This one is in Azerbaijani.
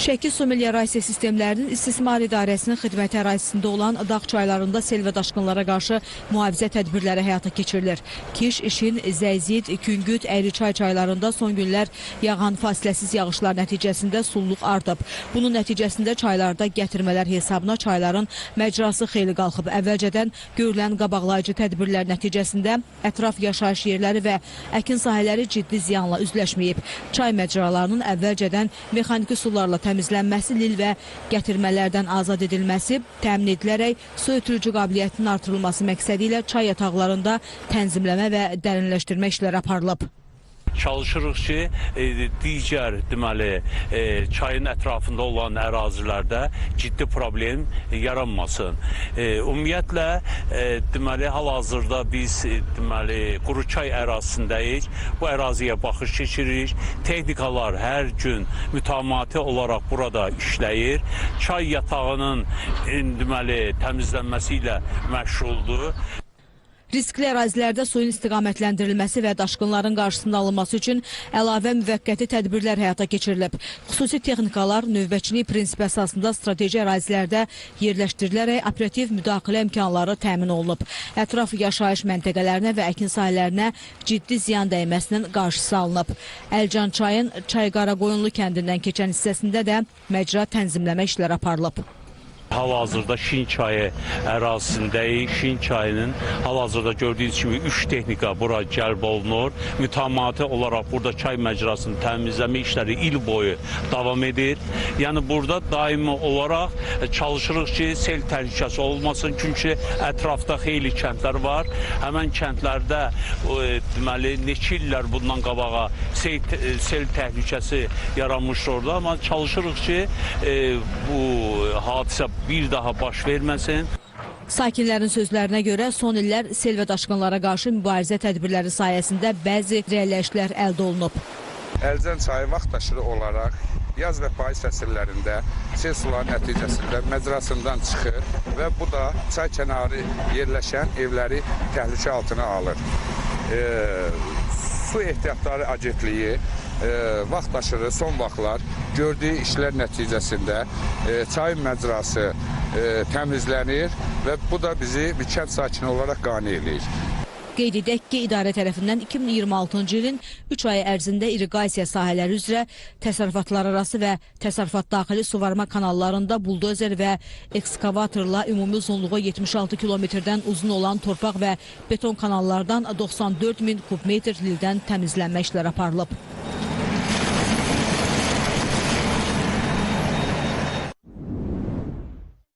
Şəki Su Meliorasiya Sistemlərinin İstismar İdarəsinin xidməti ərazisində olan dağ çaylarında sel və daşqınlara qarşı mühafizə tədbirləri həyata keçirilir. Kiş, İşin, Zəyzid, Küngüt, Əyriçay çaylarında son günlər yağan fasiləsiz yağışlar nəticəsində sulluluq artıb. Bunun nəticəsində çaylarda gətirmələr hesabına çayların məcrası xeyli qalxıb. Əvvəlcədən görülən qabaqlayıcı tədbirlər nəticəsində ətraf yaşayış yerləri və əkin sahələri ciddi ziyanla üzləşməyib. Çay məcralarının əvvəlcədən mexaniki sularla təmizlənməsi, lil və gətirmələrdən azad edilməsi təmin edilərək su ötürücü qabiliyyətinin artırılması məqsədi ilə çay yataqlarında tənzimləmə və dərinləşdirmə işləri aparılıb. Çalışırıq ki, digər çayın ətrafında olan ərazilərdə ciddi problem yaranmasın. Ümumiyyətlə, hal-hazırda biz Quruçay ərazisindəyik. Bu əraziyə baxış keçiririk. Texnikalar hər gün mütəmadi olaraq burada işləyir. Çay yatağının təmizlənməsi ilə məşğuldur. Riskli ərazilərdə suyun istiqamətləndirilməsi və daşqınların qarşısının alınması üçün əlavə müvəqqəti tədbirlər həyata keçirilib. Xüsusi texnikalar növbəçilik prinsipi əsasında strateji ərazilərdə yerləşdirilərək operativ müdaxilə imkanları təmin olunub. Ətraf yaşayış məntəqələrinə və əkin sahələrinə ciddi ziyan dəyməsinin qarşısı alınıb. Əlcan çayın Çayqaraqoyunlu kəndindən keçən hissəsində də məcra tənzimləmə işləri aparılıb. Hal-hazırda Şin çayı ərazisindəyik. Şin çayının hal-hazırda gördüyünüz kimi 3 texnika bura cəlb olunur. Mütəmadi olaraq burada çay məcrasını təmizləmə işləri il boyu davam edir. Yəni burada daimi olaraq çalışırıq ki, sel təhlükəsi olmasın. Çünki ətrafda xeyli kəndlər var. Həmən kəndlərdə neçə illər bundan qabağa sel təhlükəsi yaranmışdır orada. Amma çalışırıq ki, bu hadisə bir daha baş verməsin. Sakinlərin sözlərinə görə son illər sel və daşqınlara qarşı mübarizə tədbirləri sayəsində bəzi reallləşiklər əldə olunub. Əlcan çayı vaxtaşırı olaraq yaz və payız fəsillərində sel suların nəticəsində məcrasından çıxır və bu da çay kənarı yerləşən evləri təhlükə altına alır. Su Ehtiyatları Agentliyi vaxtaşırı son vaxtlar gördüyü işlər nəticəsində çayın məcrası təmizlənir və bu da bizi bir kənd sakini olaraq qane edir. Qeyd edək ki, idarə tərəfindən 2026-cı ilin 3 ayı ərzində irriqasiya sahələri üzrə təsərrüfatlar arası və təsərrüfat daxili suvarma kanallarında buldozer və ekskavatorla ümumi uzunluğu 76 kilometrdən uzun olan torpaq və beton kanallardan 94 min kubmetr lildən təmizlənmə işləri aparılıb.